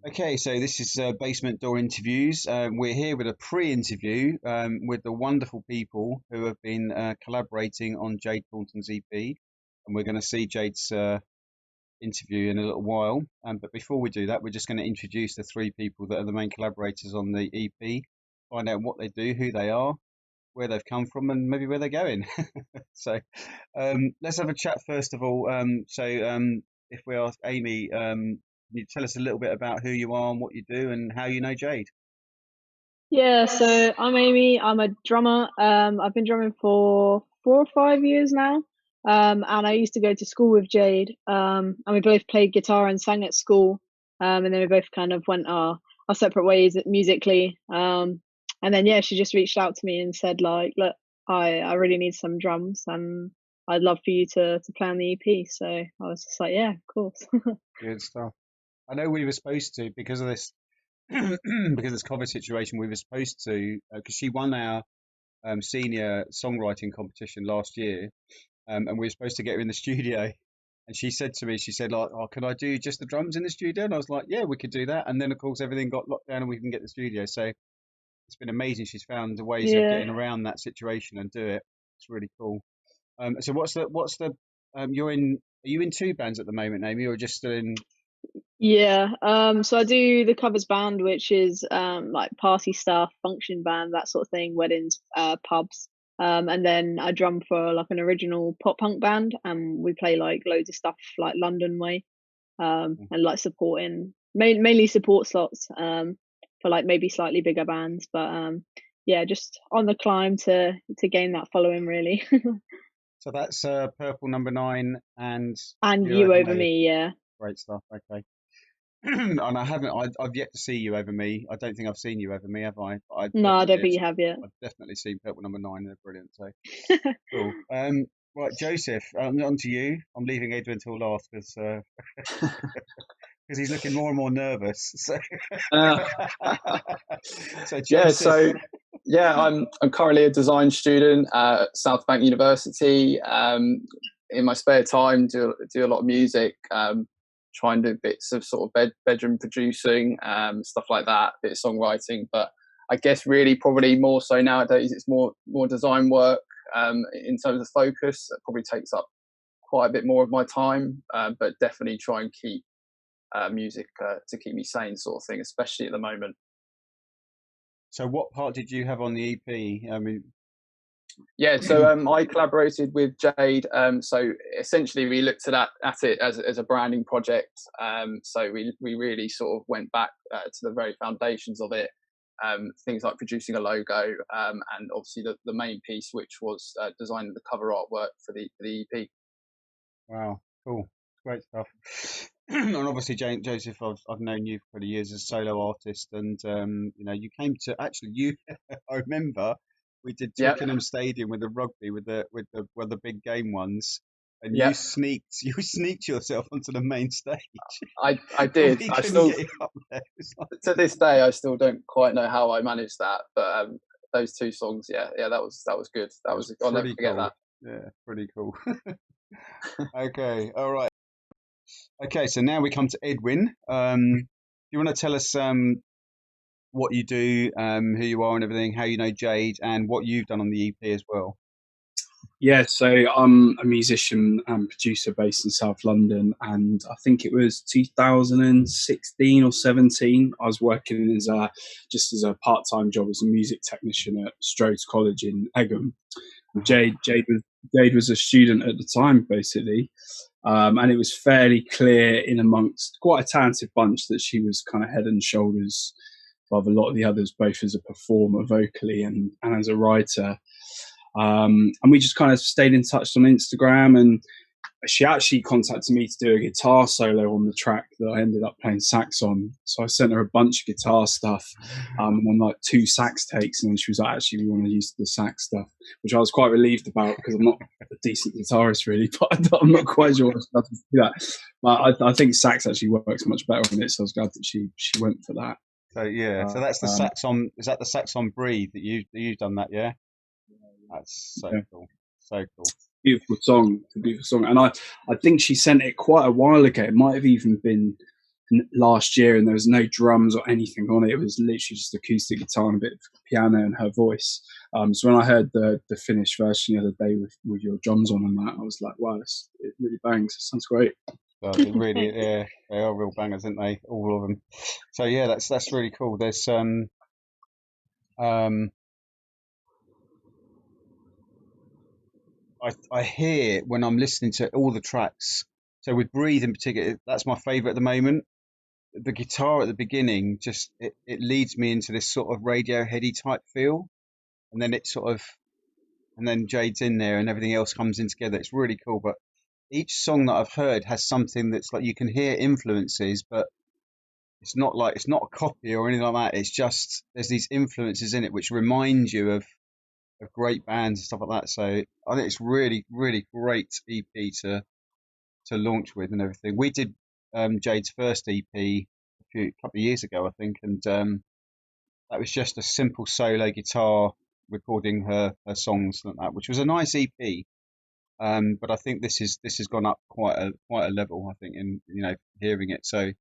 Okay, so this is Basement Door Interviews. We're here with a pre-interview with the wonderful people who have been collaborating on Jade Thornton's EP, and we're going to see Jade's interview in a little while. But before we do that, we're just going to introduce the three people that are the main collaborators on the EP, find out what they do, who they are, where they've come from, and maybe where they're going. So let's have a chat first of all. If we ask Amy, can you tell us a little bit about who you are and what you do and how you know Jade? Yeah, so I'm Amy. I'm a drummer. I've been drumming for 4 or 5 years now. And I used to go to school with Jade. And we both played guitar and sang at school. And then we both kind of went our separate ways musically. And then yeah, she just reached out to me and said like, look, I really need some drums and I'd love for you to play on the EP. So I was just like, yeah, of course. Good stuff. I know we were supposed to because of this because of this COVID situation. We were supposed to because she won our senior songwriting competition last year, and we were supposed to get her in the studio. And she said to me, she said like, "Oh, can I do just the drums in the studio?" And I was like, "Yeah, we could do that." And then of course everything got locked down, and we can get the studio. So it's been amazing. She's found ways of Yeah. getting around that situation and do it. It's really cool. So what's the you're in? Are you in two bands at the moment, Amy, or just still in? Yeah, so I do the covers band, which is like party stuff, function band, that sort of thing, weddings, pubs. And then I drum for like an original pop punk band, and we play like loads of stuff like London way, and like supporting mainly support slots, for like maybe slightly bigger bands, but yeah, just on the climb to gain that following really. So that's Purple Number Nine and And You you Over over Me. me, yeah. Great stuff. Okay. And I haven't. I've yet to see You Over Me. I don't think I've seen You Over Me, have I? But I No, I don't definitely have. think you have yet. I've definitely seen Purple Number Nine. They're brilliant. So cool. Right, Joseph. On to you. I'm leaving Edwin till last because he's looking more and more nervous. So Uh, so yeah, Joseph. so yeah, I'm currently a design student at South Bank University. In my spare time, do a lot of music. Try and do bits of sort of bedroom producing, stuff like that, bit of songwriting. But I guess really probably more so nowadays, it's more design work. In terms of focus, it probably takes up quite a bit more of my time. But definitely try and keep music to keep me sane, sort of thing, especially at the moment. So what part did you have on the EP? I mean, Yeah, so I collaborated with Jade. So essentially, we looked at it as a branding project. So we really sort of went back to the very foundations of it. Things like producing a logo, and obviously the main piece, which was designing the cover artwork for the EP. wow, cool, great stuff. And obviously, Joseph, I've known you for 20 years as a solo artist, and you came to actually you. I remember we did Yeah, Twickenham Stadium with the rugby with the big game ones, and you yeah, sneaked yourself onto the main stage, I and did. we I couldn't still get you up there. It's like, to this day I still don't quite know how I managed that, but those two songs, yeah, that was good. it That was was I'll never pretty forget cool. that. Yeah, pretty cool. Okay, all right. Okay, so now we come to Edwin. Do you want to tell us what you do, who you are, and everything, how you know Jade, and what you've done on the EP as well? Yeah, so I'm a musician and producer based in South London, and I think it was 2016 or 17. I was working as a part-time job as a music technician at Strode's College in Egham. Uh-huh. Jade was a student at the time, basically, and it was fairly clear in amongst quite a talented bunch that she was kind of head and shoulders above a lot of the others, both as a performer vocally and as a writer. And we just kind of stayed in touch on Instagram, and she actually contacted me to do a guitar solo on the track that I ended up playing sax on. So I sent her a bunch of guitar stuff, and then like 2 sax takes, and then she was like, actually, we want to use the sax stuff, which I was quite relieved about because I'm not a decent guitarist really, but I'm not quite sure how to do that. But I think sax actually works much better on it, so I was glad that she went for that. So yeah, so that's the Um, sax on. Is that the sax on Breathe that you've done that? Yeah, that's so yeah. cool, so cool. Beautiful song, it's a beautiful song, and I think she sent it quite a while ago. It might have even been last year, and there was no drums or anything on it. It was literally just acoustic guitar and a bit of piano and her voice. So when I heard the finished version the other day with your drums on and that, I was like, wow, it really bangs. It sounds great. But it really, yeah, they are real bangers, aren't they? All of them. So yeah, that's really cool. There's I hear when I'm listening to all the tracks. So with Breathe in particular, that's my favourite at the moment. The guitar at the beginning just it leads me into this sort of Radioheady type feel, and then and then Jade's in there and everything else comes in together. It's really cool. But each song that I've heard has something that's like you can hear influences, but it's not a copy or anything like that. It's just there's these influences in it which remind you of great bands and stuff like that. So I think it's really, really great EP to launch with and everything. We did Jade's first EP a couple of years ago, I think, and that was just a simple solo guitar recording her songs like that, which was a nice EP. But I think this has gone up quite a level, I think, in hearing it. So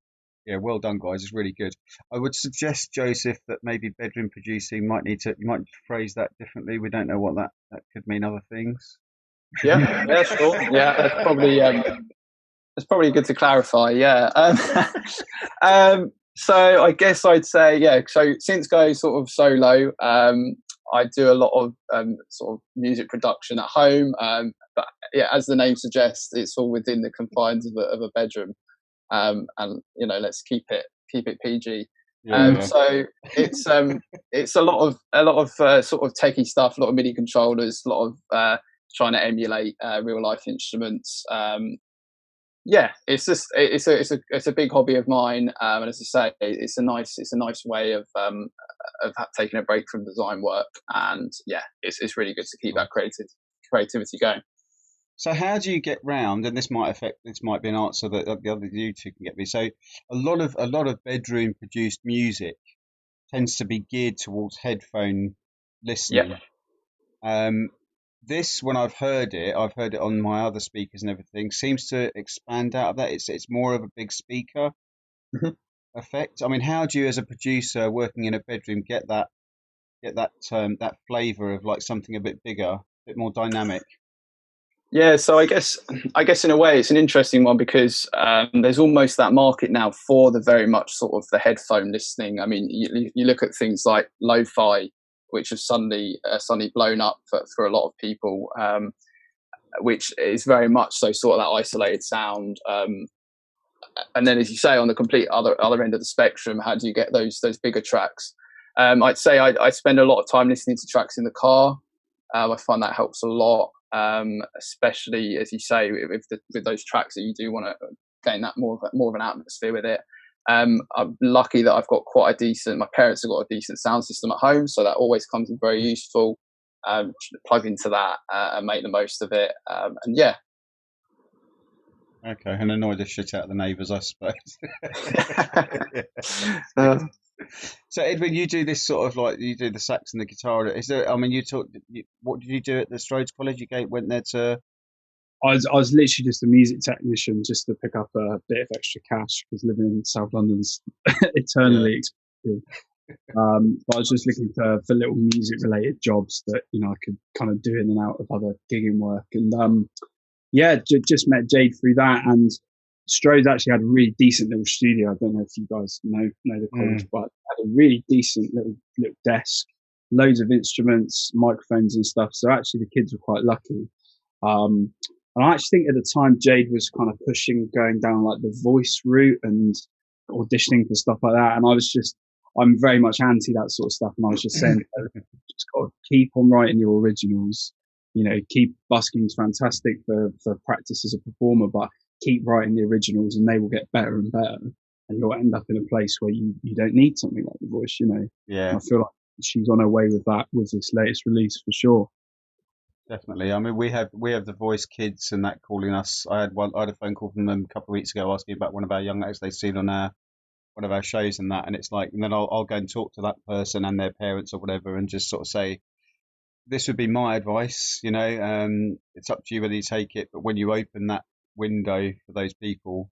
yeah, well done, guys. It's really good. I would suggest, Joseph, that maybe bedroom producing you might phrase that differently. We don't know what that could mean. Other things. Yeah, sure. Yeah, that's probably good to clarify. Yeah. So I guess I'd say, yeah. So since going sort of solo, I do a lot of sort of music production at home. But yeah, as the name suggests, it's all within the confines of a bedroom. And let's keep it PG. Yeah. So it's a lot of sort of techie stuff, a lot of MIDI controllers, a lot of trying to emulate real life instruments. Yeah, it's just it's a big hobby of mine, and as I say, it's a nice way of taking a break from design work, and yeah, it's really good to keep that creativity going. So how do you get round? And this might be an answer that the other you two can get me. So a lot of bedroom produced music tends to be geared towards headphone listening. Yeah. This, when I've heard it on my other speakers and everything, seems to expand out of that. It's more of a big speaker effect. I mean, how do you, as a producer working in a bedroom, get that flavour of like something a bit bigger, a bit more dynamic? Yeah, so I guess in a way it's an interesting one because there's almost that market now for the very much sort of the headphone listening. I mean, you look at things like lo-fi, which have suddenly blown up for a lot of people, which is very much so sort of that isolated sound. And then, as you say, on the complete other end of the spectrum, how do you get those bigger tracks? I'd say I spend a lot of time listening to tracks in the car. I find that helps a lot. Especially as you say with those tracks that you do want to gain that more of an atmosphere with it. I'm lucky that I've got my parents have got a decent sound system at home, so that always comes in very useful. Plug into that and make the most of it, and yeah. Okay, and annoy the shit out of the neighbours, I suppose. So Edwin, you do this sort of like you do the sax and the guitar. Is there? I mean, what did you do at the Strodes College? You went there to. I was literally just a music technician, just to pick up a bit of extra cash because living in South London's eternally expensive. But I was just looking for little music related jobs that I could kind of do in and out of other gigging work, and just met Jade through that. And Strode's actually had a really decent little studio. I don't know if you guys know the college, but had a really decent little desk, loads of instruments, microphones and stuff. So actually the kids were quite lucky. And I actually think at the time Jade was kind of pushing going down like the voice route and auditioning for stuff like that. And I'm very much anti that sort of stuff. And I was just saying, just got to keep on writing your originals. Keep busking's fantastic for practice as a performer, but keep writing the originals and they will get better and better. And you'll end up in a place where you don't need something like The Voice, Yeah. And I feel like she's on her way with that with this latest release for sure. Definitely. I mean, we have The Voice kids and that calling us. I had a phone call from them a couple of weeks ago asking about one of our young acts they've seen on one of our shows and that, and it's like, and then I'll go and talk to that person and their parents or whatever and just sort of say, this would be my advice, it's up to you whether you take it, but when you open that window for those people,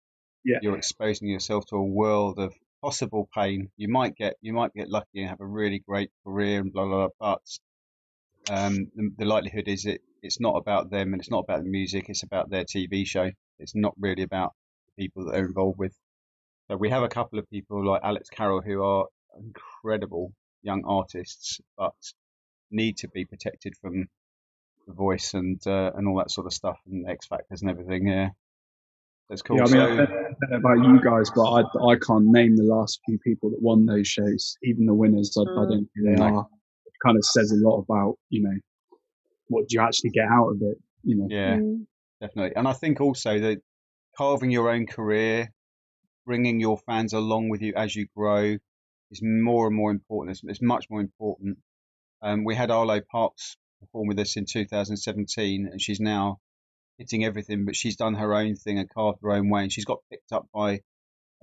Yeah. you're exposing yourself to a world of possible pain. You might get lucky and have a really great career and blah blah blah, but the likelihood is it's not about them and it's not about the music. It's about their TV show. It's not really about the people that they're involved with. So we have a couple of people like Alex Carroll who are incredible young artists, but need to be protected from The Voice and all that sort of stuff and X Factors and everything. Yeah, that's cool. Yeah, I mean, I don't know about you guys, but I can't name the last few people that won those shows. Even the winners, I don't think they are. It kind of says a lot about, what do you actually get out of it, Yeah, definitely. And I think also that carving your own career, bringing your fans along with you as you grow is more and more important. It's much more important. We had Arlo Parks perform with us in 2017, and she's now hitting everything, but she's done her own thing and carved her own way. And she's got picked up by, I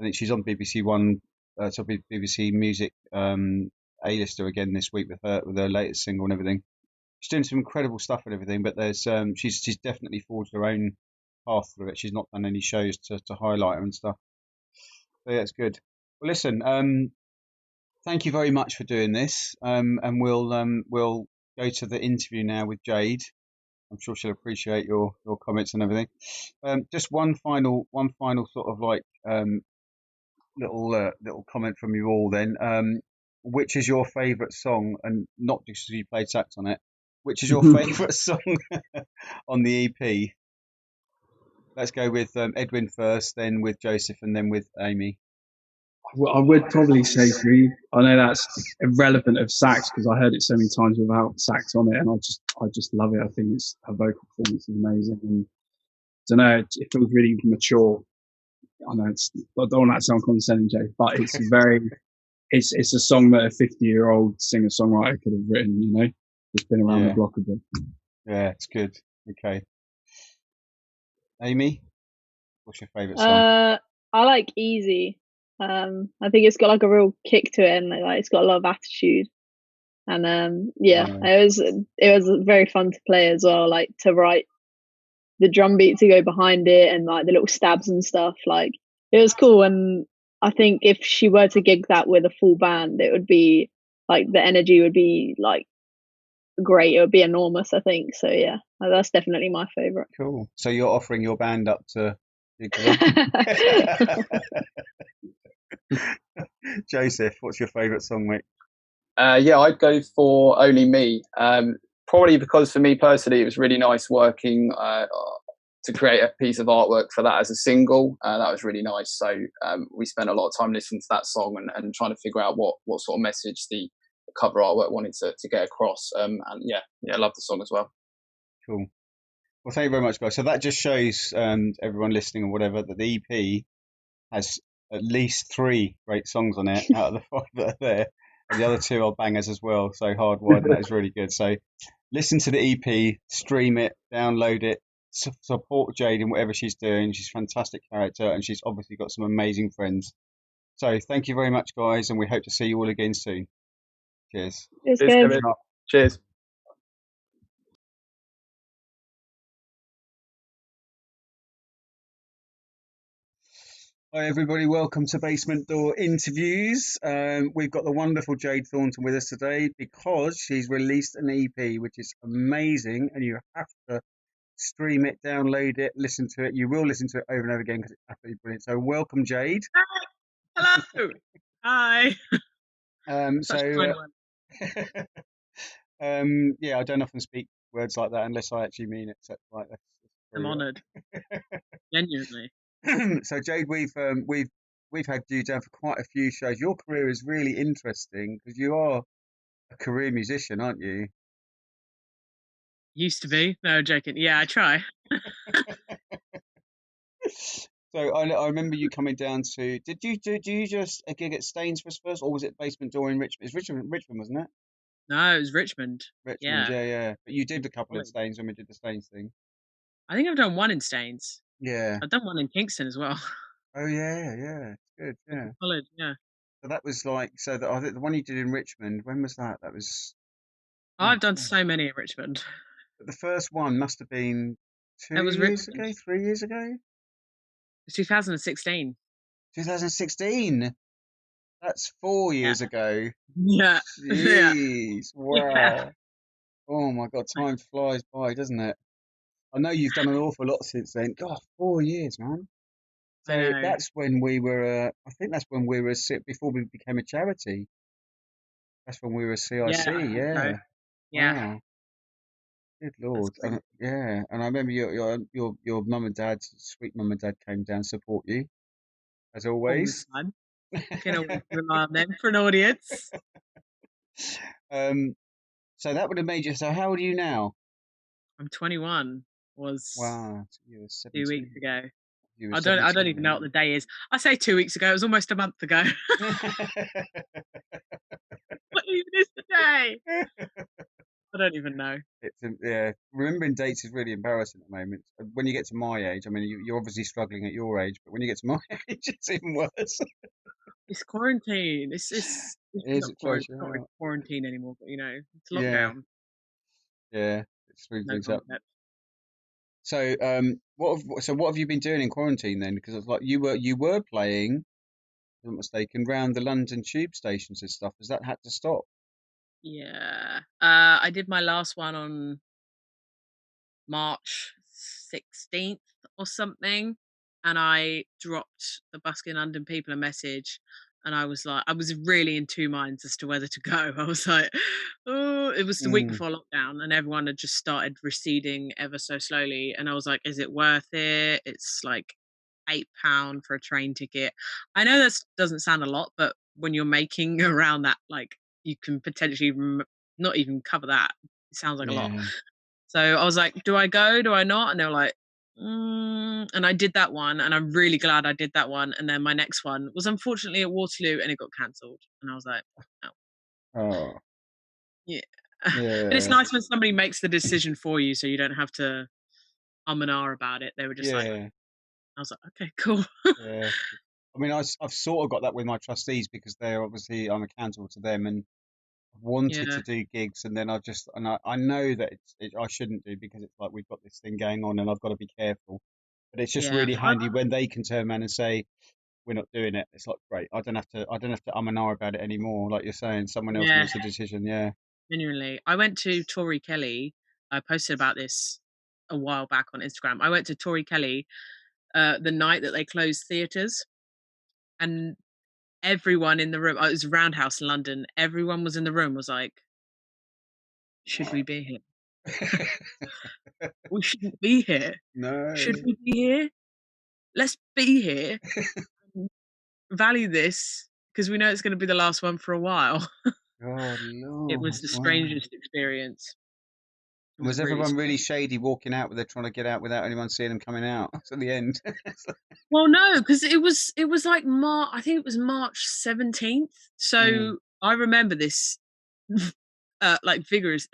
think she's on BBC One, so BBC Music A-lister again this week with her latest single and everything. She's doing some incredible stuff and everything, but there's she's definitely forged her own path through it. She's not done any shows to highlight her and stuff. So yeah, it's good. Well, listen, thank you very much for doing this, and we'll go to the interview now with Jade. I'm sure she'll appreciate your comments and everything. Just one final sort of like little comment from you all then. Which is your favourite song, and not just because you played sax on it? Which is your favourite song on the EP? Let's go with Edwin first, then with Joseph, and then with Amy. Well, I would probably say Breathe. I know that's irrelevant of sax because I heard it so many times without sax on it, and I just love it. I think her vocal performance is amazing, and I don't know, it feels really mature. I know I don't want that to sound condescending, Jay, but it's it's a song that a 50-year-old singer-songwriter could have written. It's been around the block a bit. Yeah, it's good. Okay, Amy, what's your favourite song? I like Easy. I think it's got like a real kick to it, and like it's got a lot of attitude. And it was very fun to play as well, like to write the drum beat to go behind it and like the little stabs and stuff. Like it was cool, and I think if she were to gig that with a full band, it would be like the energy would be like great. It would be enormous, I think. So yeah, that's definitely my favorite. Cool. So you're offering your band up to gig with them? Joseph, what's your favourite song, mate? Yeah, I'd go for Only Me. Probably because for me personally, it was really nice working to create a piece of artwork for that as a single. That was really nice. So we spent a lot of time listening to that song and trying to figure out what sort of message the cover artwork wanted to get across. And yeah, I love the song as well. Cool. Well, thank you very much, guys. So that just shows everyone listening or whatever that the EP has at least 3 great songs on it out of the 5 that are there. And the other 2 are bangers as well. So Hardwired, and that is really good. So listen to the EP, stream it, download it, support Jade in whatever she's doing. She's a fantastic character, and she's obviously got some amazing friends. So thank you very much, guys, and we hope to see you all again soon. Cheers. Cheers. Hi everybody, welcome to Basement Door Interviews. We've got the wonderful Jade Thornton with us today because she's released an EP, which is amazing, and you have to stream it, download it, listen to it. You will listen to it over and over again because it's absolutely brilliant. So welcome, Jade. Hi. Hello. Hi. Yeah, I don't often speak words like that unless I actually mean it. So right, I'm honoured. Genuinely. So Jade, we've had you down for quite a few shows. Your career is really interesting because you are a career musician, aren't you? Used to be. No, joking. Yeah, I try. So I remember you coming down to. Did you just a gig at Stainsforth first, or was it Basement Door in Richmond? It's Richmond, wasn't it? No, it was Richmond. Richmond, yeah. But you did a couple of Staines when we did the Staines thing. I think I've done one in Staines. Yeah. I've done one in Kingston as well. Oh yeah. Good, yeah. College, yeah. So that was like I think the one you did in Richmond. When was that? That was. I've done so many in Richmond. But the first one must have been 2 years ago, 3 years ago. was 2016. 2016. That's 4 years ago. Yeah. Yeah. Jeez. Yeah. Wow. Oh my God, time flies by, doesn't it? I know you've done an awful lot since then. God, 4 years, man. I So know. that's when we were, I think that's when we were, before we became a charity. That's when we were a CIC, Yeah. I think so. yeah. Yeah. Wow. Good That's Lord. great. And, yeah. And I remember your mum and dad, sweet mum and dad came down to support you, as All the always. time. Can always rely on them for an audience. So that would have made you, so how old are you now? I'm 21. Was Wow. So you were 2 weeks 17. ago. You were I don't 17, even know what the day is. I say 2 weeks ago. It was almost a month ago. What even is the day? I don't even know. Yeah, remembering dates is really embarrassing at the moment. When you get to my age, I mean, you're obviously struggling at your age, but when you get to my age, it's even worse. It's quarantine. It's It is, not it throws quarantine. you Not really out. quarantine anymore, but it's Yeah, lockdown. yeah, it screws No things up. concept. So, what have you been doing in quarantine then? Because it's like you were playing, if I'm not mistaken, round the London tube stations and stuff. Has that had to stop? Yeah. I did my last one on March 16th or something, and I dropped the Busking London people a message, and I was really in two minds as to whether to go. I was like, oh, it was the week Mm, before lockdown, and everyone had just started receding ever so slowly, and I was like, is it worth it? It's like £8 for a train ticket. I know that doesn't sound a lot, but when you're making around that, like, you can potentially not even cover that. It sounds like a lot. yeah. So I was like, do I go? Do I not? And they were like, and I did that one, and I'm really glad I did that one. And then my next one was unfortunately at Waterloo, and it got cancelled. And I was like, oh, Oh, yeah. But it's yeah, nice when somebody makes the decision for you, so you don't have to and ah about it. They were just like, yeah, I was like, okay, cool. yeah. I mean, I've sort of got that with my trustees because they're obviously I'm accountable to them and wanted Yeah, to do gigs, and then I know that I shouldn't do because it's like we've got this thing going on and I've got to be careful. But it's just yeah. really handy when they can turn around and say we're not doing it. It's like great. I don't have to and ah about it anymore. Like you're saying, someone else Yeah, makes the decision. Yeah. genuinely. I went to Tori Kelly. I posted about this a while back on Instagram. I went to Tori Kelly the night that they closed theatres, and everyone in the room, it was Roundhouse in London, everyone was in the room was like, should we be here? We shouldn't be here. No. Should we be here? Let's be here and value this because we know it's going to be the last one for a while. God, It Lord. was the Wow. strangest experience. It was Was really everyone really strange. shady walking out, where they're trying to get out without anyone seeing them coming out to the end? Well, no, because it was like I think it was March 17th. Mm, So I remember this like vigorous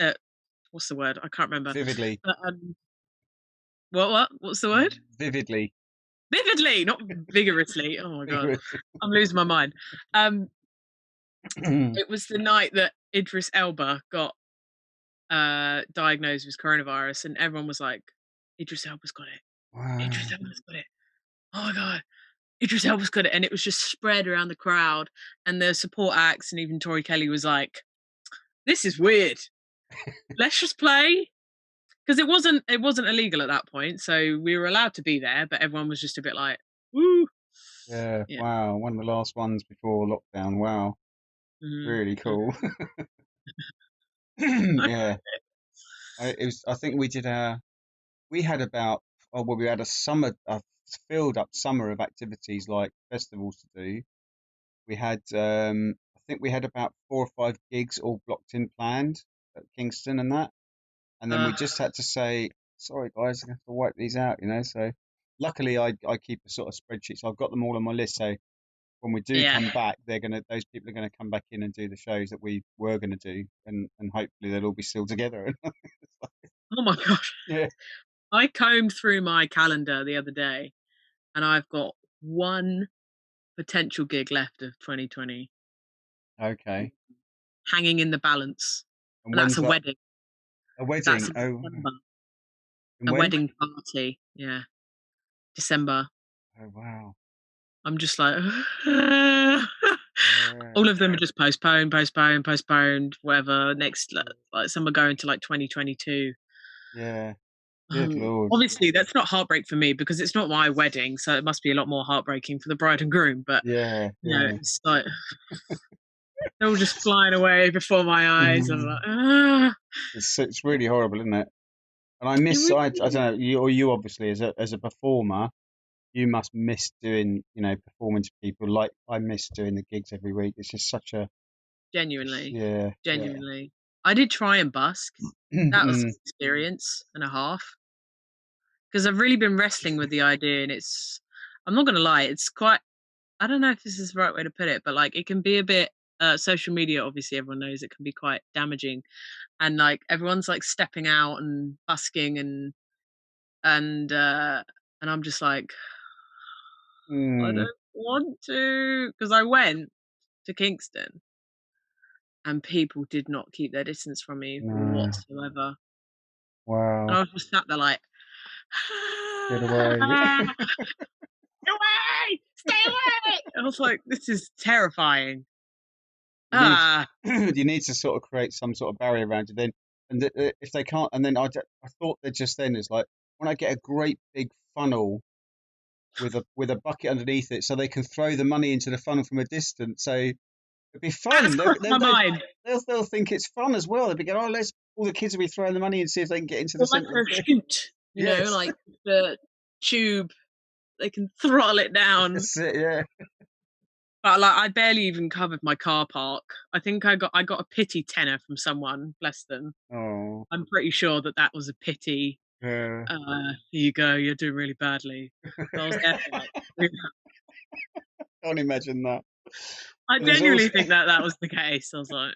what's the word? I can't remember. vividly. But, what's the word? Vividly. Vividly, not vigorously. Oh my god, Vigorously. I'm losing my mind. It was the night that Idris Elba got diagnosed with coronavirus, and everyone was like, "Idris Elba's got it. Wow. Idris Elba's got it. Oh my god, Idris Elba's got it!" And it was just spread around the crowd, and the support acts, and even Tori Kelly was like, "This is weird. Let's just play." Because it wasn't illegal at that point, so we were allowed to be there, but everyone was just a bit like, "Woo, Yeah, yeah." wow. One of the last ones before lockdown. Wow. Mhm. Really cool. Yeah. I think we had about, oh, well, we had a filled up summer of activities like festivals to do. We had, I think we had about 4 or 5 gigs all blocked in planned at Kingston and that. And then we Uh, just had to say, sorry guys, I have to wipe these out, you know. So luckily I keep a sort of spreadsheet, so I've got them all on my list. So when we do yeah. come back, those people are gonna come back in and do the shows that we were gonna do, and hopefully they'll all be still together. Oh my gosh. Yeah. I combed through my calendar the other day, and I've got one potential gig left of 2020 Okay. hanging in the balance, And and that's when's a that? wedding. A That's wedding? in Oh, December. and A when? wedding party. Yeah, December. Oh wow. I'm just like, Yeah. all of them are just postponed, whatever. Next, like some are going to like 2022. Yeah. Good Lord. Obviously, that's not heartbreak for me because it's not my wedding, so it must be a lot more heartbreaking for the bride and groom. But Yeah. you know, Yeah. it's like they're all just flying away before my eyes. I'm like, ah. It's really horrible, isn't it? And I It miss. really I don't know. You obviously as a performer, you must miss doing performing to people. Like I miss doing the gigs every week. It's just such a genuinely, yeah. genuinely. I did try and busk. That was an experience and a half because I've really been wrestling with the idea, and I'm not gonna lie, it's quite. I don't know if this is the right way to put it, but like it can be a bit. Social media, obviously, everyone knows it can be quite damaging, and like everyone's like stepping out and busking and and I'm just like, I don't want to, because I went to Kingston and people did not keep their distance from me No. whatsoever. Wow. And I was just sat there like, Get away. stay away, stay away. I was like, this is terrifying. You need to sort of create some sort of barrier around you then. And if they can't, and then I thought that just then is like when I get a great big funnel with a bucket underneath it, so they can throw the money into the funnel from a distance. So it'd be fun. That's crossed my mind. They'll think it's fun as well. They'll be going, oh, all the kids will be throwing the money and see if they can get into the Or like centre. a shoot, you know, like the tube, they can throttle it down. That's it, yeah. But like, I barely even covered my car park. I think I got a pity tenner from someone. Bless them. Oh. I'm pretty sure that was a pity. Yeah. Here you go. You're doing really badly. So I was there for like. Can't imagine that. I genuinely think that was the case. I was like,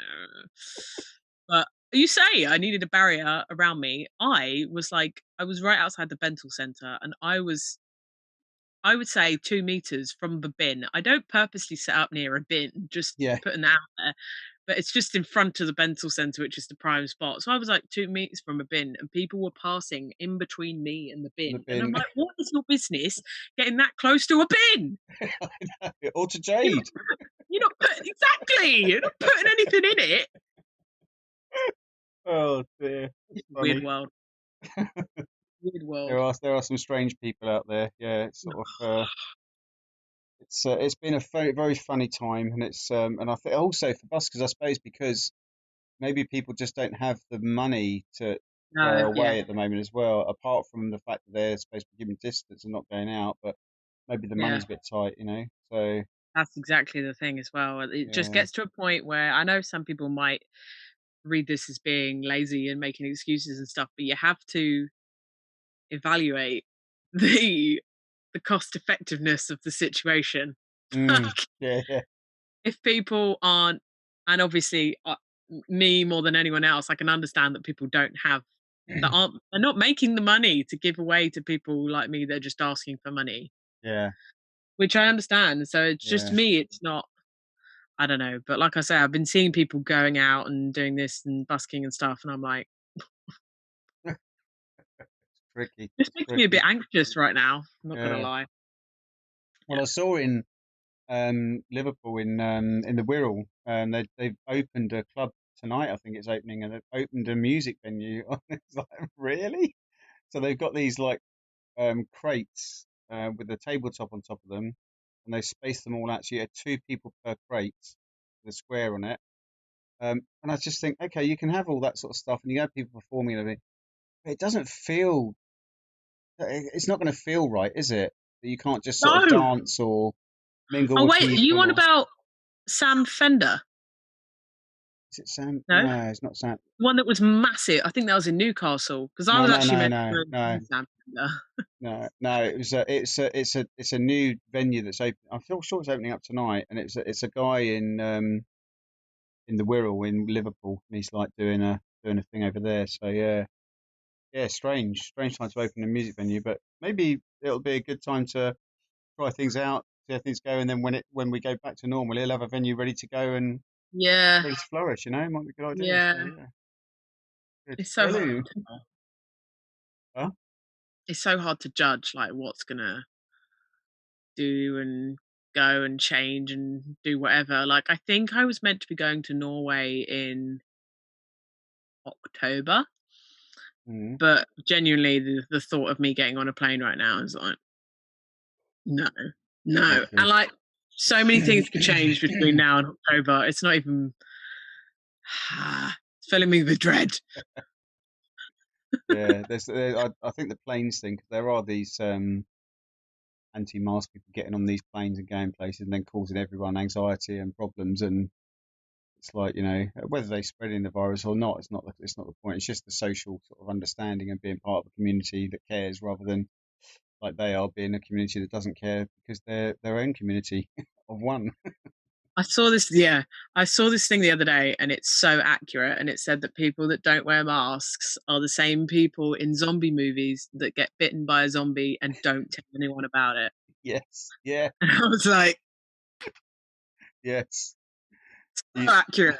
but you say I needed a barrier around me. I was right outside the Bental Centre, and I would say 2 meters from the bin. I don't purposely set up near a bin, just putting that out there. But it's just in front of the Bental Centre, which is the prime spot. So I was like 2 meters from a bin, and people were passing in between me and the bin. And I'm like, what is your business getting that close to a bin? Or to Jade. You're not putting anything in it. Oh dear. Weird world. Weird world. There are some strange people out there. Yeah, it's sort of it's been a very, very funny time, and it's and I think also for buskers, I suppose, because maybe people just don't have the money to go away at the moment as well. Apart from the fact that they're supposed to be giving distance and not going out, but maybe the money's a bit tight, So that's exactly the thing as well. It just gets to a point where I know some people might read this as being lazy and making excuses and stuff, but you have to evaluate the cost effectiveness of the situation. If people aren't, and obviously me more than anyone else, I can understand that people don't have they're not making the money to give away to people like me. They're just asking for money. Yeah. Which I understand. So it's just me. It's not. I don't know. But like I say, I've been seeing people going out and doing this and busking and stuff, and I'm like, tricky. This makes me a bit anxious right now. I'm not gonna lie. Well, I saw in Liverpool in the Wirral, they've opened a club tonight. I think it's opening, and they've opened a music venue. It's like, really? So they've got these like crates with a tabletop on top of them, and they spaced them all out. So you had 2 people per crate with a square on it. And I just think, okay, you can have all that sort of stuff, and you have people performing and everything, but it doesn't feel. It's not going to feel right, is it? That you can't just sort of dance or mingle. Oh with wait, are you on about Sam Fender? Is it Sam? No, it's not Sam. One that was massive. I think that was in Newcastle because I was actually Sam Fender. No. It's a new venue that's open. I'm sure it's opening up tonight, and it's a guy in the Wirral in Liverpool, and he's like doing a thing over there. So strange time to open a music venue, but maybe it'll be a good time to try things out, see how things go, and then when we go back to normal, he'll have a venue ready to go and ready to flourish. Might be a good idea. Yeah. So, it's so hard. Huh? It's so hard to judge like what's gonna do and go and change and do whatever. Like, I think I was meant to be going to Norway in October, but genuinely the thought of me getting on a plane right now is like, no. Exactly. And like, so many things could change between now and October. It's not even it's filling me with dread. Yeah, I think the planes thing, 'cause there are these anti-mask people getting on these planes and going places and then causing everyone anxiety and problems, and it's like, you know, whether they're spreading the virus or not, it's not the point. It's just the social sort of understanding and being part of a community that cares, rather than like they are being a community that doesn't care because they're their own community of one. I saw this thing the other day, and it's so accurate, and it said that people that don't wear masks are the same people in zombie movies that get bitten by a zombie and don't tell anyone about it. Yes, yeah, And I was like, yes. so accurate.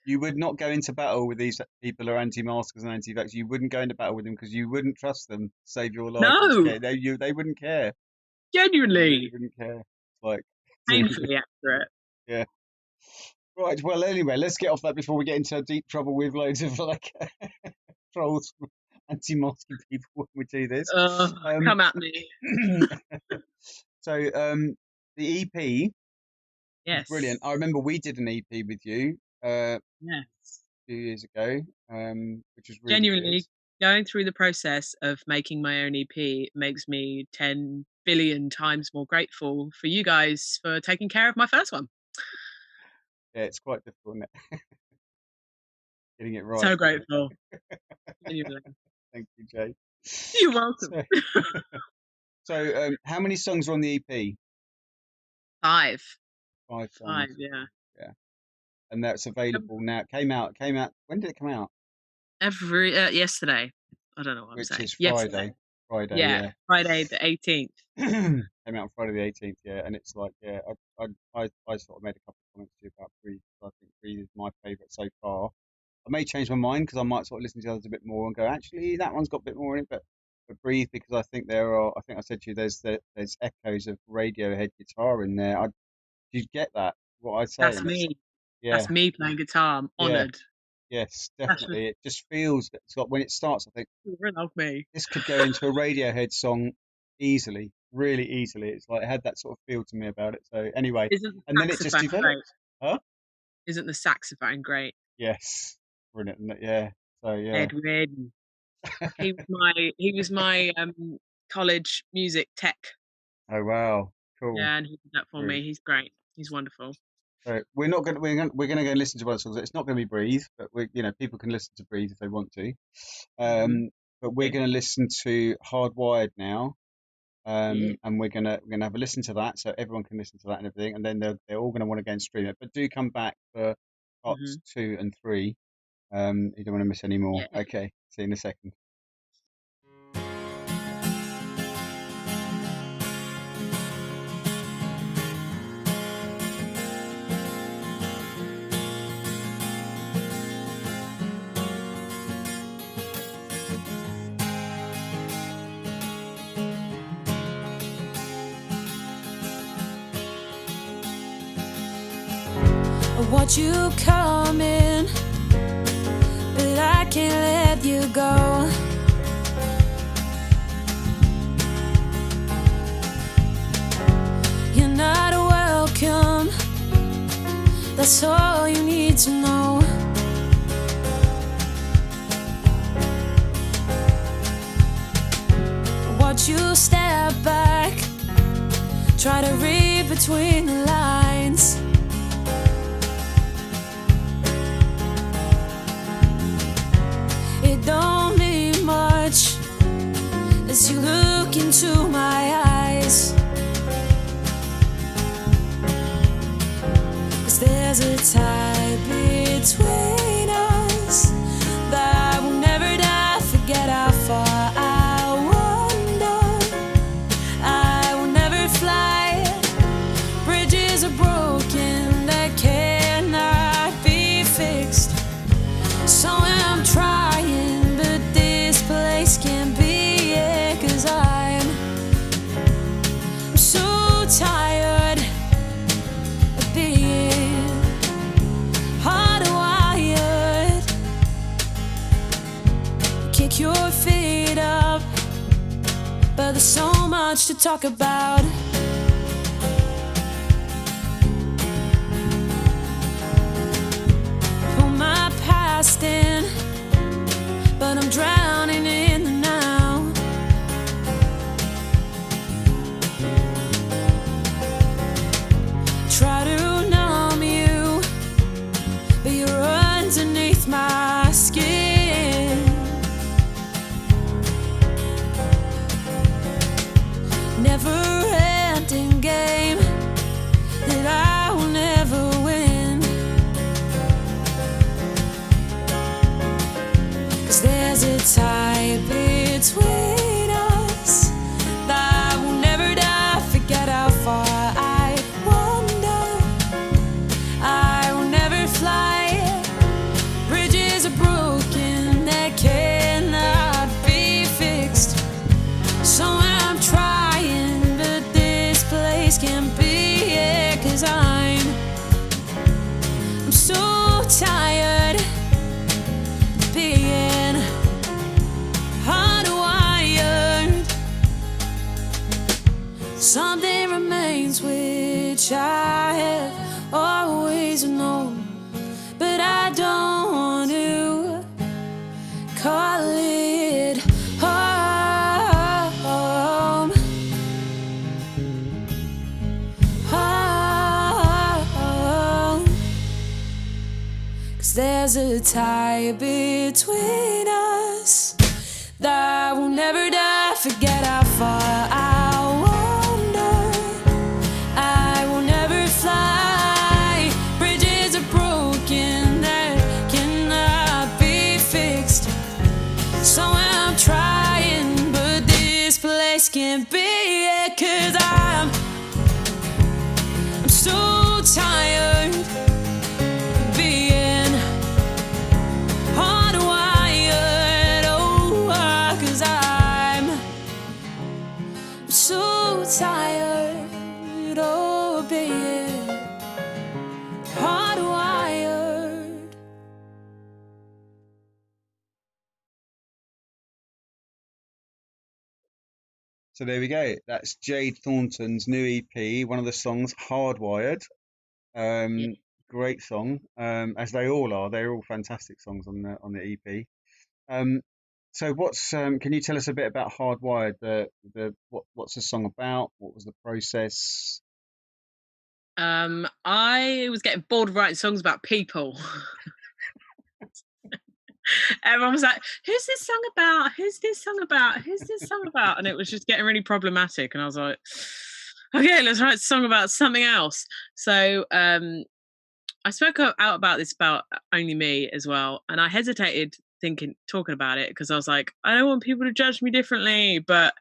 You would not go into battle with these people who are anti-maskers and anti-vax. You wouldn't go into battle with them because you wouldn't trust them to save your life. No. They wouldn't care. Genuinely. They wouldn't care. Like, Painfully accurate. yeah. Right. Well, anyway, let's get off that before we get into deep trouble with loads of like trolls, anti-masking people when we do this. Come at me. So, the EP. Yes. Brilliant. I remember we did an EP with you. Yes. A few years ago, which was really genuinely good. Going through the process of making my own EP makes me 10 billion times more grateful for you guys for taking care of my first one. Yeah, it's quite difficult, isn't it? Getting it right. So grateful. Genuinely. Thank you, Jade. You're welcome. So, how many songs are on the EP? 5. 5 songs. 5, yeah. Yeah. And that's available now. It came out. When did it come out? Yesterday. I don't know what I'm saying. Which is Friday. Yesterday. Friday, yeah. Friday the 18th. Came out on Friday the 18th, yeah. And it's like, yeah, I sort of made a couple of comments to you about Breathe. I think Breathe is my favourite so far. I may change my mind because I might sort of listen to the others a bit more and go, actually, that one's got a bit more in it. But Breathe, because I think I think I said to you, there's echoes of Radiohead guitar in there. Do you get that? What I say? That's me. Yeah. That's me playing guitar. I'm honoured. Yes, definitely. It just feels, it's like when it starts, I think, love me. This could go into a Radiohead song easily, really easily. It's like it had that sort of feel to me about it. So anyway, and then it just developed. Great? Huh? Isn't the saxophone great? Yes, brilliant. Yeah. So yeah. Edwin. he was my college music tech. Oh wow, cool. Yeah, and he did that for me. He's great. He's wonderful. So we're going to go and listen to other songs. It's not going to be Breathe, but people can listen to Breathe if they want to. But we're going to listen to Hardwired now, and we're going to have a listen to that, so everyone can listen to that and everything, and then they're all going to want to go and stream it. But do come back for parts 2 and 3. You don't want to miss any more. Yeah. Okay, see you in a second. Want you coming, but I can't let you go. You're not welcome, that's all you need to know. Watch you step back, try to read between the lines. It don't mean much as you look into my eyes, 'cause there's a tie between us that will never die. Forget how far I wander, I will never fly. Bridges are broken that cannot be fixed, so I'm trying, but this place can't be it, 'cause I'm so tired of being hardwired. Kick your feet up, but there's so much to talk about. Pull my past in, but I'm drowning in the now. Try to numb you, but you're underneath my skin. Never-ending game that I will never win. 'Cause there's a tie between us that will never die. Forget how far I wander. I will never fly. Bridges are broken that cannot be fixed. So I'm trying, but this place can't be it. 'Cause I'm so tired of being hardwired. Something remains which I have always known, but I don't want to call it home. Home. 'Cause there's a tie between us that will never die. Forget how far I wander. I will never fly. Bridges are broken that cannot be fixed. So I'm trying, but this place can't be it. 'Cause I'm so tired of being hardwired. Oh, 'cause I'm so tired of being hardwired. So there we go. That's Jade Thornton's new EP, one of the songs, Hardwired. Yeah. Great song, as they all are. They're all fantastic songs on the EP. So can you tell us a bit about Hardwired? What's the song about? What was the process? I was getting bored of writing songs about people. Everyone was like, who's this song about? Who's this song about? Who's this song about? And it was just getting really problematic. And I was like, okay, let's write a song about something else. So I spoke out about this about Only Me as well. And I hesitated talking about it because I was like, I don't want people to judge me differently. But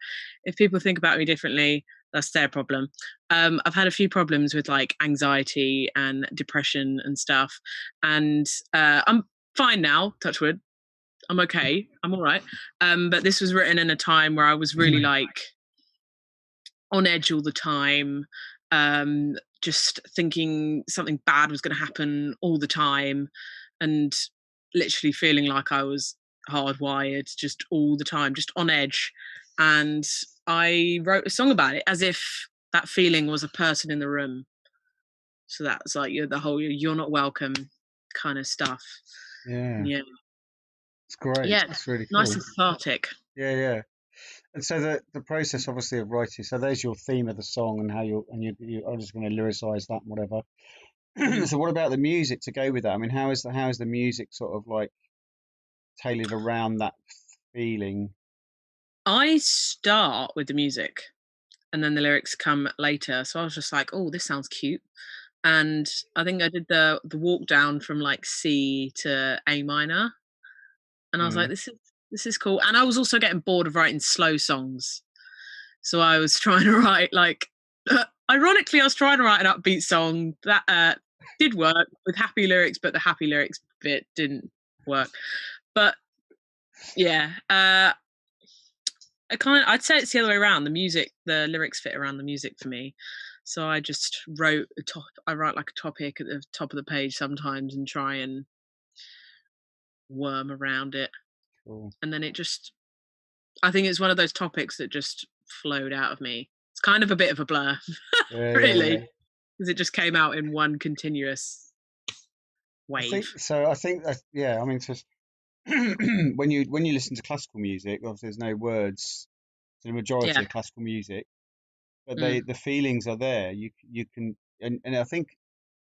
if people think about me differently, that's their problem. I've had a few problems with like anxiety and depression and stuff. And I'm fine now, touch wood. I'm okay. I'm all right. But this was written in a time where I was really like on edge all the time, just thinking something bad was going to happen all the time, and literally feeling like I was hardwired just all the time, just on edge. And I wrote a song about it as if that feeling was a person in the room. So that's like the whole "you're not welcome" kind of stuff. Yeah. It's great. Yeah, it's really nice cool. and cathartic. Yeah. And so the process, obviously, of writing. So there's your theme of the song, and how you I'm just going to lyricize that and whatever. So what about the music to go with that? I mean, how is the music sort of like tailored around that feeling? I start with the music, and then the lyrics come later. So I was just like, oh, this sounds cute. And I think I did the walk down from like C to A minor. And I was like, this is cool. And I was also getting bored of writing slow songs. So I was trying to write like, ironically, I was trying to write an upbeat song that did work with happy lyrics, but the happy lyrics bit didn't work. But yeah, I'd say it's the other way around. The lyrics fit around the music for me. So I just I write like a topic at the top of the page sometimes and try and worm around it. Cool. And then I think it's one of those topics that just flowed out of me. It's kind of a bit of a blur, really, because it just came out in one continuous wave. I think that, yeah, I mean, just when you listen to classical music, obviously there's no words to the majority of classical music, but the feelings are there. You can, and I think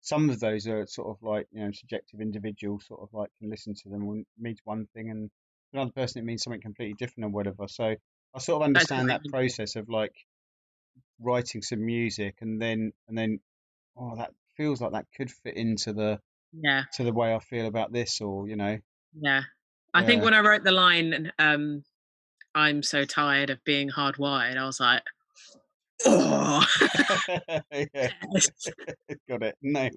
some of those are sort of like, you know, subjective individuals sort of like can listen to them and means one thing, and another person it means something completely different or whatever. So I sort of understand that process of like writing some music and then oh, that feels like that could fit into the way I feel about this, or you know. I think when I wrote the line I'm so tired of being hardwired, I was like, oh. Got it. No. I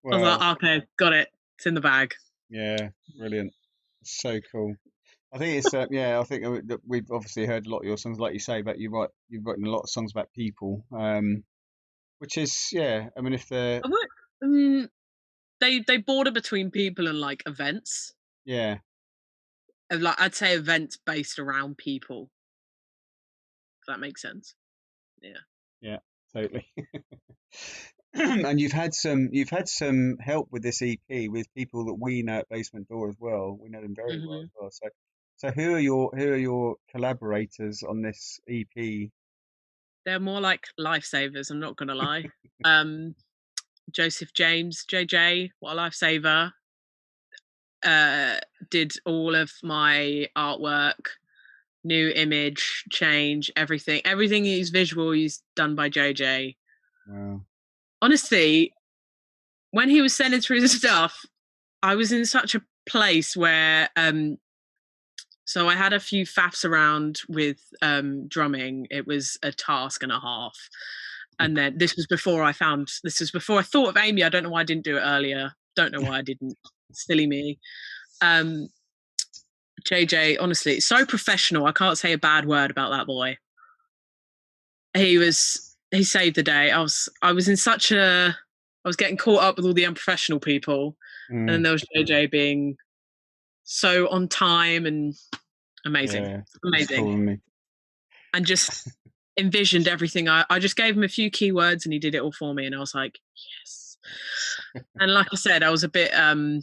was like, okay, got it. It's in the bag. Yeah, brilliant. So cool. I think it's I think we've obviously heard a lot of your songs, like you say, but you've written a lot of songs about people, which is I mean, if they're they border between people and like events. Yeah. Like I'd say events based around people. If that makes sense. Yeah, totally. And you've had some help with this EP with people that we know at Basement Door as well. We know them very well as well. So who are your collaborators on this EP? They're more like lifesavers, I'm not gonna lie. Joseph James, JJ, what a lifesaver. Did all of my artwork, new image, change, everything. Everything is visual, he's done by JJ. Wow. Honestly, when he was sending through the stuff, I was in such a place where so I had a few faffs around with drumming. It was a task and a half. And then this was before I thought of Amy. I don't know why I didn't do it earlier. Don't know why I didn't. Silly me. JJ, honestly, so professional. I can't say a bad word about that boy. He saved the day. I was getting caught up with all the unprofessional people. And then there was JJ being so on time and amazing. Amazing. And just envisioned everything. I just gave him a few keywords and he did it all for me, and I was like, yes. And like I said, I was a bit in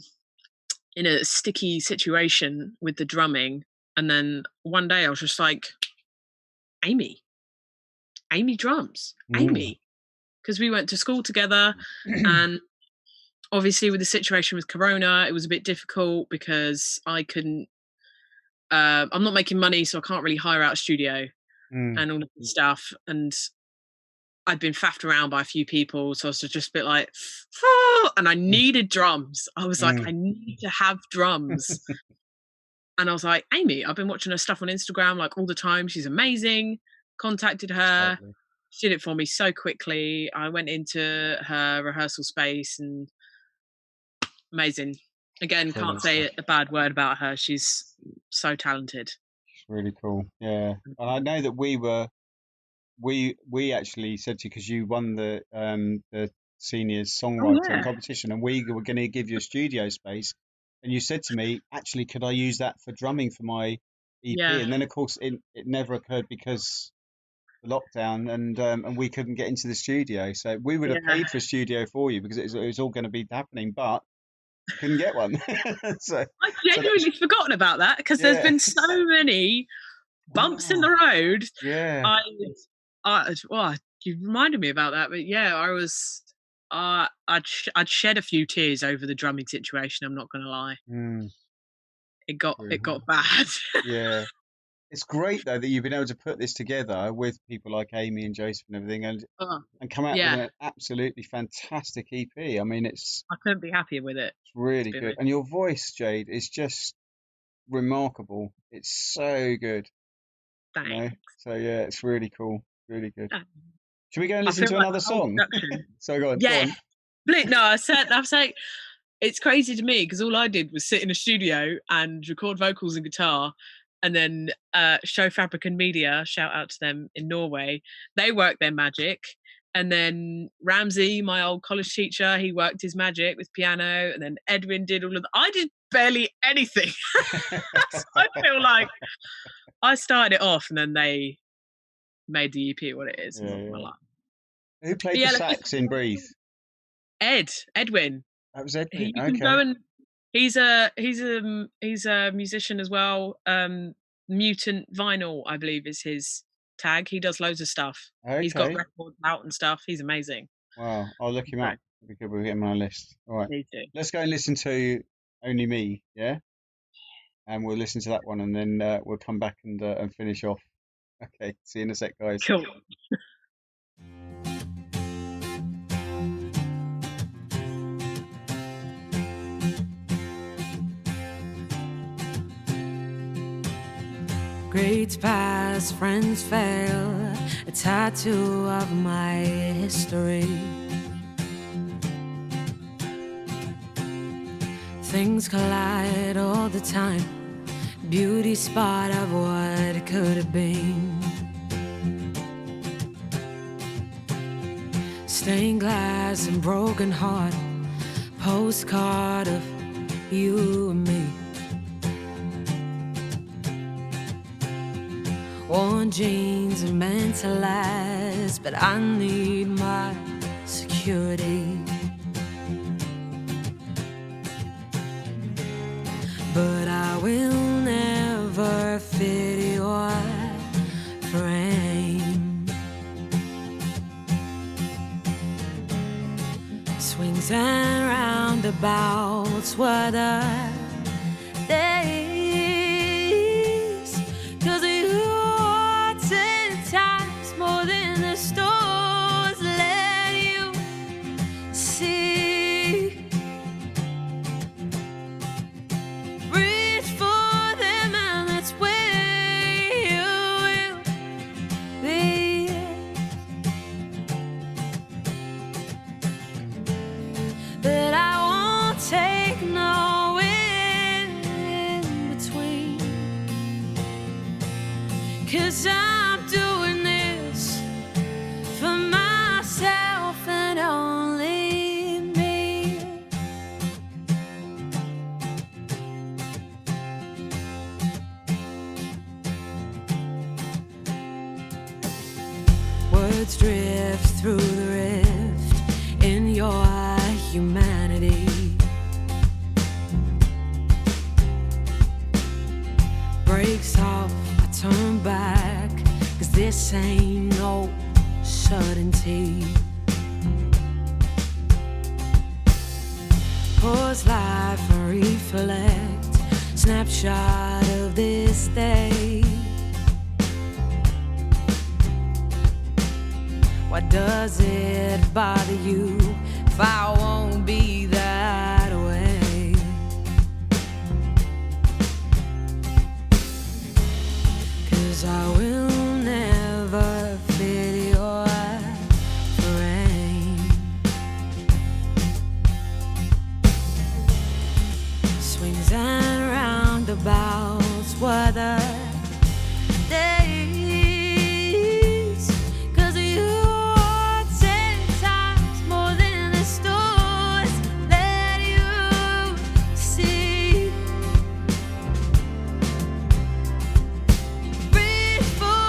a sticky situation with the drumming, and then one day I was just like, Amy drums, Amy, because we went to school together. And obviously with the situation with Corona, it was a bit difficult because I couldn't I'm not making money, so I can't really hire out a studio and all of the stuff. And I'd been faffed around by a few people, so I was just a bit like, and I needed drums. I was like, I need to have drums. And I was like, Amy, I've been watching her stuff on Instagram like all the time. She's amazing. Contacted her. Totally. She did it for me so quickly. I went into her rehearsal space and amazing. Again, can't say a bad word about her. She's so talented. Really cool. Yeah. And I know that we actually said to you, because you won the seniors songwriting competition, and we were going to give you a studio space, and you said to me, actually, could I use that for drumming for my EP? And then of course it never occurred because the lockdown, and we couldn't get into the studio, so we would have paid for a studio for you because it was all going to be happening, but couldn't get one. So I've genuinely forgotten about that, because there's been so many bumps in the road. You reminded me about that, but I was I'd shed a few tears over the drumming situation, I'm not gonna lie. It got bad. Yeah. It's great though that you've been able to put this together with people like Amy and Joseph and everything, and come out with an absolutely fantastic EP. I mean, I couldn't be happier with it. It's really good. And your voice, Jade, is just remarkable. It's so good. Thanks. You know? So yeah, it's really cool. Really good. Should we go and listen to another song? So go on. Yeah. Go on. No, I was like, it's crazy to me because all I did was sit in a studio and record vocals and guitar And then Show Fabric and Media, shout out to them in Norway, they work their magic. And then Ramsey, my old college teacher, he worked his magic with piano. And then Edwin did all of that. I did barely anything. So I feel like I started it off, and then they made the EP what it is. Yeah. Who played the like, sax in Breathe? Edwin. That was Edwin. You can go and he's a musician as well. Mutant Vinyl, I believe, is his tag. He does loads of stuff. Okay. He's got records out and stuff. He's amazing. Wow, I'll look him up. We'll get him on our list. All right. Me too. Let's go and listen to Only Me, yeah? And we'll listen to that one, and then we'll come back and finish off. Okay, see you in a sec, guys. Cool. Grades pass, friends fail, a tattoo of my history. Things collide all the time, beauty spot of what could have been. Stained glass and broken heart, postcard of you and me. Worn jeans are meant to last, but I need my security. But I will never fit your frame. Swings and roundabouts were the days, 'cause you are 10 times more than the stores let you see. Reach for them and that's where you will be. But I won't take no in between, 'cause I'm doing this for myself and only me. Words drift through the rift in your humanity. Breaks off, I turn back, 'cause this ain't no certainty. Pause life and reflect, snapshot of this day. Why does it bother you if I won't be that way? 'Cause I will never fit your frame. Swings and roundabouts were the days, 'cause you are 10 times more than the stores let you see. Reach for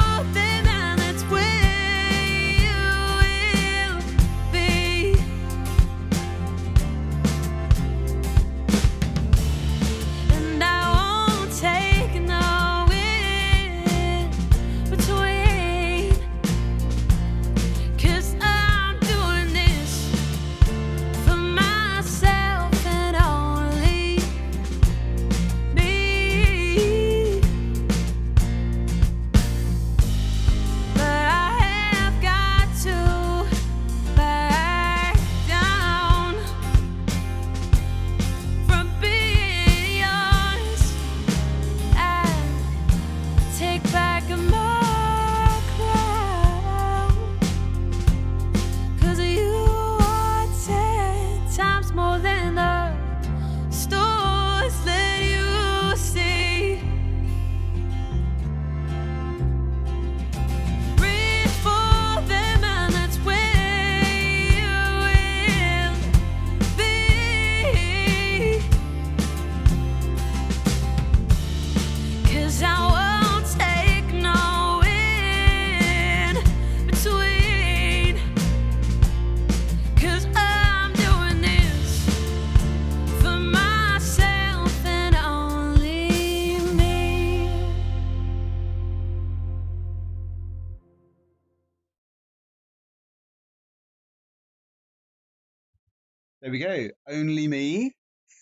There we go. Only Me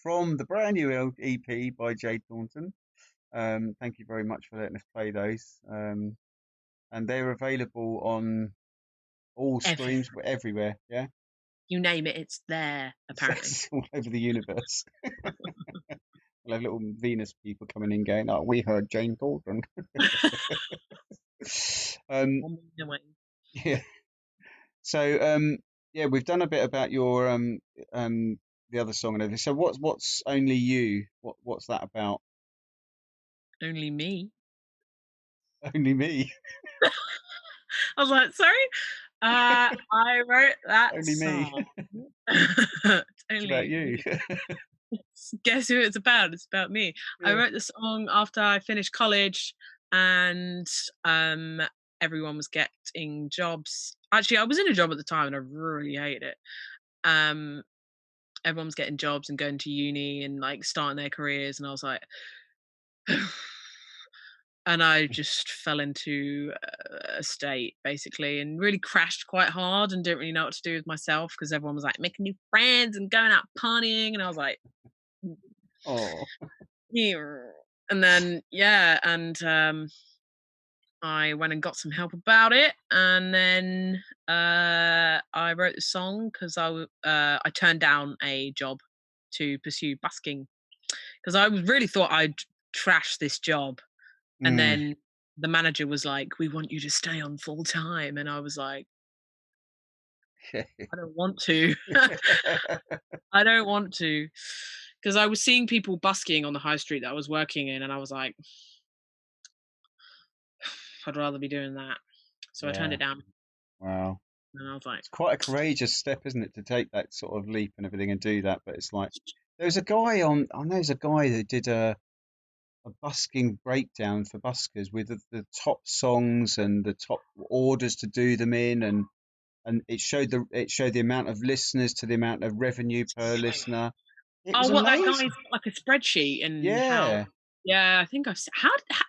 from the brand new EP by Jade Thornton. Thank you very much for letting us play those. And they're available on all streams, everywhere. Yeah, You name it, it's there, apparently. It's all over the universe. We'll have little Venus people coming in going, "Oh, we heard Jane Thornton." Yeah. So yeah, we've done a bit about your the other song and everything. So what's Only You? What's that about? Only Me. Only Me. I was like, sorry. I wrote that Only me. song. It's about you. Guess who it's about? It's about me. Yeah. I wrote the song after I finished college, and everyone was getting jobs. Actually, I was in a job at the time, and I really hated it. Everyone was getting jobs and going to uni and like starting their careers, and I was like, and I just fell into a state basically, and really crashed quite hard, and didn't really know what to do with myself because everyone was like making new friends and going out partying, and I was like, oh. Here. And then I went and got some help about it, and then I wrote the song because I turned down a job to pursue busking because I really thought I'd trash this job, and then the manager was like, "We want you to stay on full time," and I was like, "I don't want to." I don't want to, because I was seeing people busking on the high street that I was working in, and I was like, I'd rather be doing that. So I turned it down. Wow. And I was like, it's quite a courageous step, isn't it, to take that sort of leap and everything and do that? But it's like, there's a guy who did a busking breakdown for buskers with the top songs and the top orders to do them in, and it showed the amount of listeners to the amount of revenue per listener. It was that amazing. guy's got like a spreadsheet, and Yeah. I think I've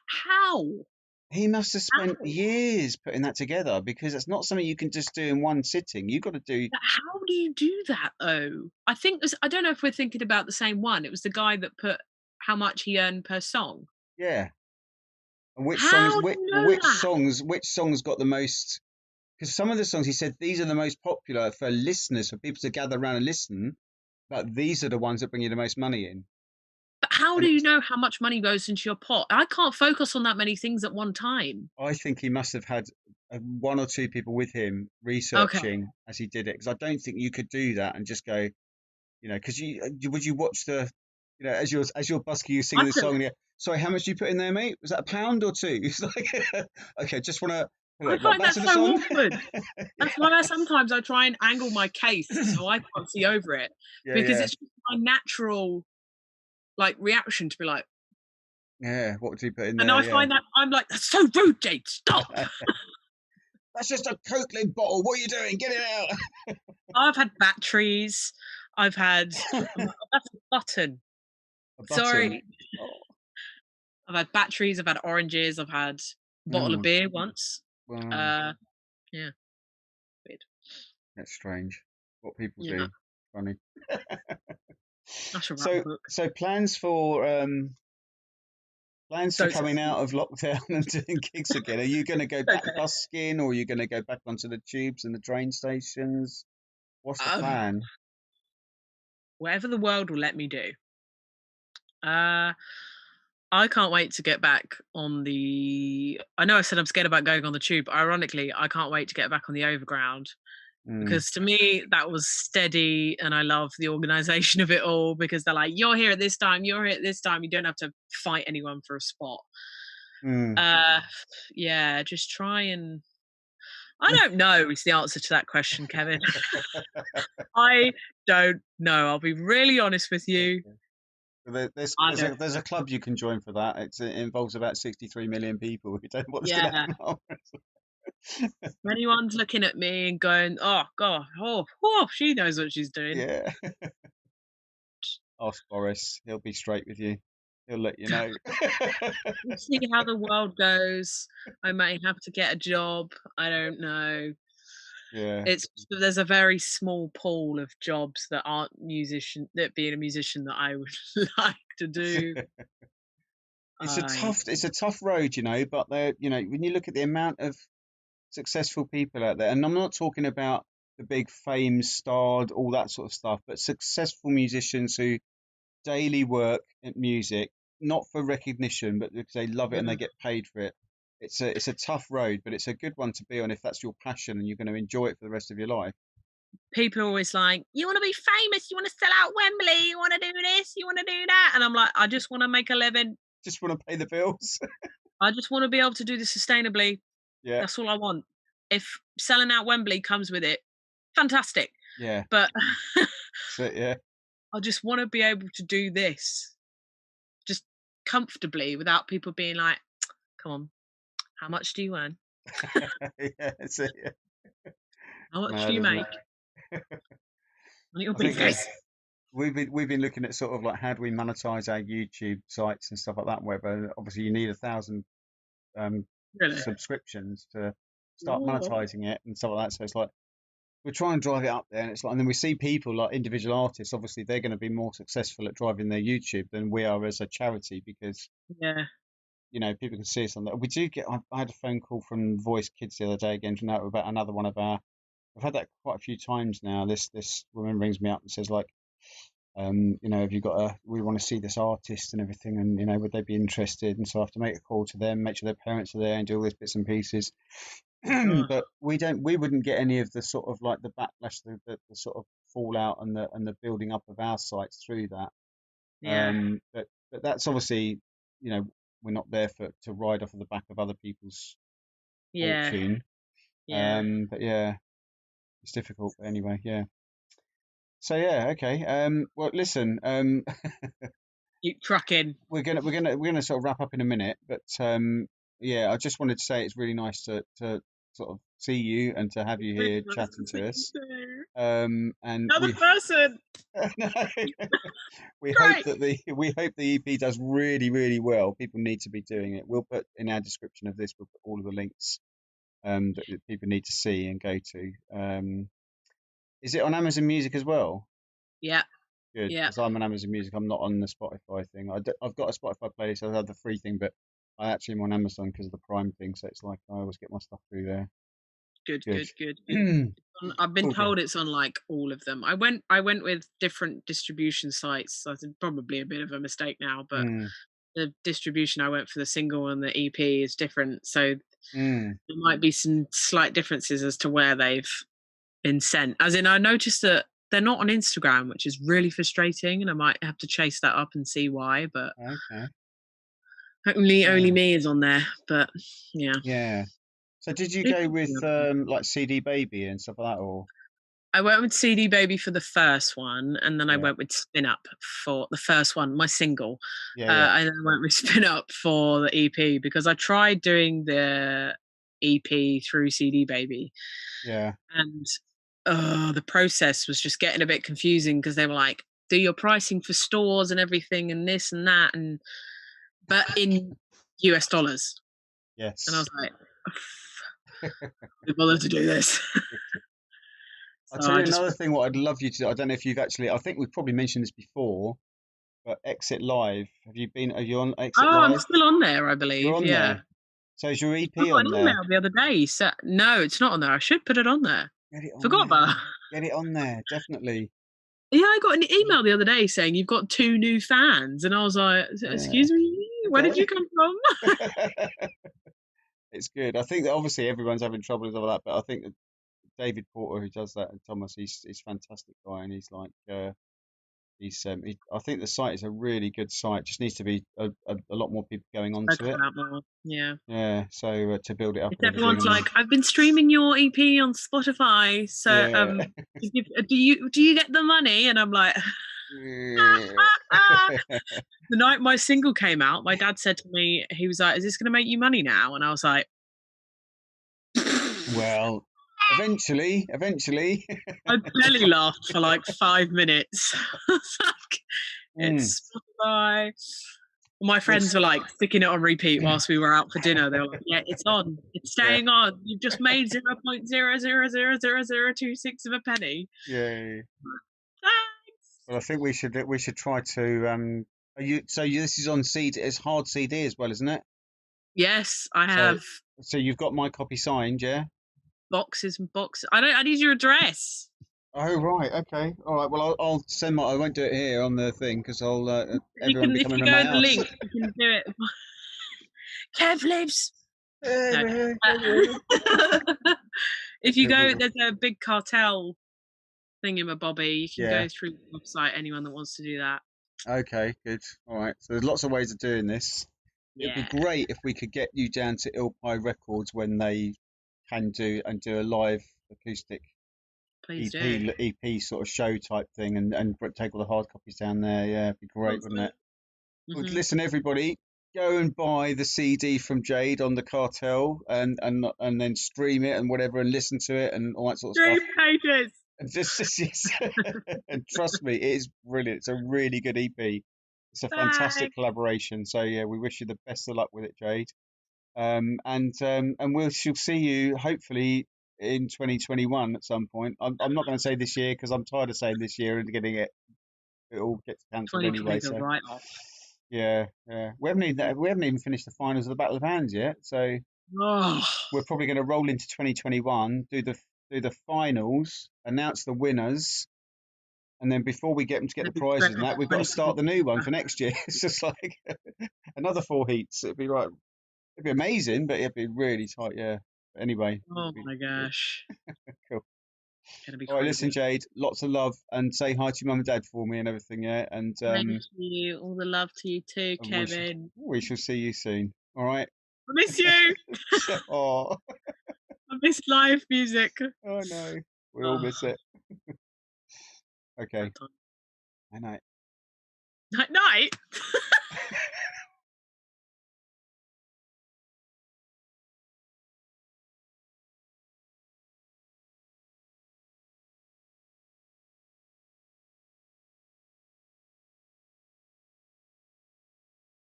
how he must have spent years putting that together, because it's not something you can just do in one sitting. You've got to do. How do you do that though? I think I don't know if we're thinking about the same one. It was the guy that put how much he earned per song. Yeah. And which songs got the most? Because some of the songs he said these are the most popular for listeners, for people to gather around and listen, but these are the ones that bring you the most money in. But how do you know how much money goes into your pot? I can't focus on that many things at one time. I think he must have had one or two people with him researching as he did it, because I don't think you could do that and just go, because would you watch the, as you're busking, you singing the song, and sorry, how much do you put in there, mate? Was that £1 or £2? It's like, okay, just want to. I find that so awkward. That's why sometimes I try and angle my case so I can't see over it, because it's just my natural reaction to be like, what would you put in there? And I find that I'm like, that's so rude, Jade, stop. That's just a Coke lid bottle. What are you doing? Get it out. I've had batteries. I've had that's a button. Sorry. Oh. I've had batteries. I've had oranges. I've had a bottle of beer once. Wow. Yeah. Weird. That's strange. What people do. Funny. So plans for coming out of lockdown and doing gigs again. Are you going to go back busking, or are you going to go back onto the tubes and the train stations? What's the plan? Whatever the world will let me do. I can't wait to get back on the. I know I said I'm scared about going on the tube, but ironically, I can't wait to get back on the overground. Because to me that was steady, and I love the organisation of it all, because they're like, you're here at this time, you're here at this time, you don't have to fight anyone for a spot. Just try and I don't know is the answer to that question, Kevin. I don't know, I'll be really honest with you. There's a club you can join for that. It involves about 63 million people. If you don't know what's going to happen. If anyone's looking at me and going, oh god, she knows what she's doing. Yeah. Ask Boris, he'll be straight with you. He'll let you know. We'll see how the world goes. I may have to get a job. I don't know. Yeah. There's a very small pool of jobs that aren't being a musician that I would like to do. It's a tough road, but when you look at the amount of successful people out there, and I'm not talking about the big fame starred, all that sort of stuff, but successful musicians who daily work at music, not for recognition, but because they love it and they get paid for it. It's a tough road, but it's a good one to be on if that's your passion and you're going to enjoy it for the rest of your life. People are always like, you want to be famous, you want to sell out Wembley, you want to do this, you want to do that. And I'm like, I just want to make a living. Just want to pay the bills. I just want to be able to do this sustainably. Yeah. That's all I want. If selling out Wembley comes with it, fantastic. Yeah. But yeah. I just want to be able to do this just comfortably without people being like, come on, how much do you earn? Yeah, that's it. Yeah. How much do you make? On your business. We've been looking at sort of like how do we monetize our YouTube sites and stuff like that. Where obviously you need 1,000 subscriptions to start monetizing it and stuff like that. So it's like we're trying to drive it up there, and it's like, and then we see people like individual artists. Obviously, they're going to be more successful at driving their YouTube than we are as a charity because people can see us on that. We do get. I had a phone call from Voice Kids the other day again to know about another one of our. I've had that quite a few times now. This woman rings me up and says like, have you got we want to see this artist and everything, and would they be interested? And so I have to make a call to them, make sure their parents are there, and do all these bits and pieces. But we wouldn't get any of the sort of like the backlash, the sort of fallout and the building up of our sites through that. But that's obviously, we're not there to ride off of the back of other people's fortune. But yeah, it's difficult. But anyway, yeah. So yeah, okay. Well, listen. Keep trucking. We're gonna sort of wrap up in a minute, but yeah, I just wanted to say it's really nice to sort of see you and to have you here chatting to us. And another person. No, we hope the EP does really, really well. People need to be doing it. We'll put in our description of this. We'll put all of the links that people need to see and go to. Is it on Amazon Music as well? Yeah. Good. Yeah. Because I'm on Amazon Music. I'm not on the Spotify thing. I've got a Spotify playlist. I have the free thing, but I actually am on Amazon because of the Prime thing. So it's like I always get my stuff through there. Good. I've been told it's on like all of them. I went with different distribution sites. So it's probably a bit of a mistake now, but the distribution I went for the single and the EP is different. So there might be some slight differences as to where they've been sent. As in, I noticed that they're not on Instagram, which is really frustrating, and I might have to chase that up and see why. But only me is on there. But yeah. Yeah. So did you go with like CD Baby and stuff like that, or? I went with CD Baby for the first one, and then I went with Spin Up for the first one, my single. And then I went with Spin Up for the EP because I tried doing the EP through CD Baby. Yeah. And the process was just getting a bit confusing because they were like, do your pricing for stores and everything and this and that, but in US dollars. Yes. And I was like, I bother to do this. I'll tell you another thing. What I'd love you to do. I don't know if you've actually. I think we've probably mentioned this before, but Exit Live. Are you on Exit Live? I'm still on there, I believe. You're on there. So is your EP I got on an there? email the other day. So, no, it's not on there. I should put it on there. Forgot about that. Get it on there, definitely. Yeah, I got an email the other day saying you've got 2 new fans, and I was like, "Excuse me, where did you come from?" It's good. I think that obviously everyone's having trouble with all that, but I think that David Porter, who does that, and Thomas, he's a fantastic guy, and he's like, I think the site is a really good site. Just needs to be a lot more people going onto it. Yeah. Yeah. So to build it up. Everyone's like, I've been streaming your EP on Spotify. So do you get the money? And I'm like, the night my single came out, my dad said to me, he was like, "Is this going to make you money now?" And I was like, well. Eventually. I barely laughed for like 5 minutes. It's Spotify. My friends were like sticking it on repeat whilst we were out for dinner. They were like, "Yeah, it's on. It's staying on. You've just made 0.0000026 of a penny." Yeah. Thanks. Well, I think we should try to. This is on CD. It's hard CD as well, isn't it? Yes, I have So you've got my copy signed, yeah? boxes and boxes. I need your address. Oh right, okay, all right. Well, I'll send my. I won't do it here on the thing because I'll everyone be If coming you to go my in the house. link, you can do it. Kev lives. No. If you go, there's a big cartel thingamabobby. You can go through the website. Anyone that wants to do that. Okay, good. All right. So there's lots of ways of doing this. Yeah. It'd be great if we could get you down to Ilpie Records when they can do a live acoustic Please EP sort of show type thing and take all the hard copies down there. Yeah, it'd be great, wouldn't it? Well, listen, everybody, go and buy the CD from Jade on the Cartel and then stream it and whatever and listen to it and all that sort of stuff. Pages. And yes. And trust me, it is brilliant. It's a really good EP. It's a fantastic collaboration. So yeah, we wish you the best of luck with it, Jade. And she'll see you hopefully in 2021 at some point. I'm not going to say this year because I'm tired of saying this year and getting it all gets cancelled anyway. So right. yeah. We haven't even finished the finals of the Battle of Hands yet. So we're probably going to roll into 2021, do the finals, announce the winners, and then before we get them to get the prizes and that, we've got to start the new one for next year. It's just like another 4 heats. It'd be amazing, but it'd be really tight. Yeah. But anyway. Oh my gosh. Cool. Gonna be all right, listen, Jade. Lots of love and say hi to your mum and dad for me and everything. Yeah. And thank you. All the love to you too, Kevin. We shall see you soon. All right. I miss you. Oh. I miss live music. Oh no, we all miss it. Okay. Night. Night.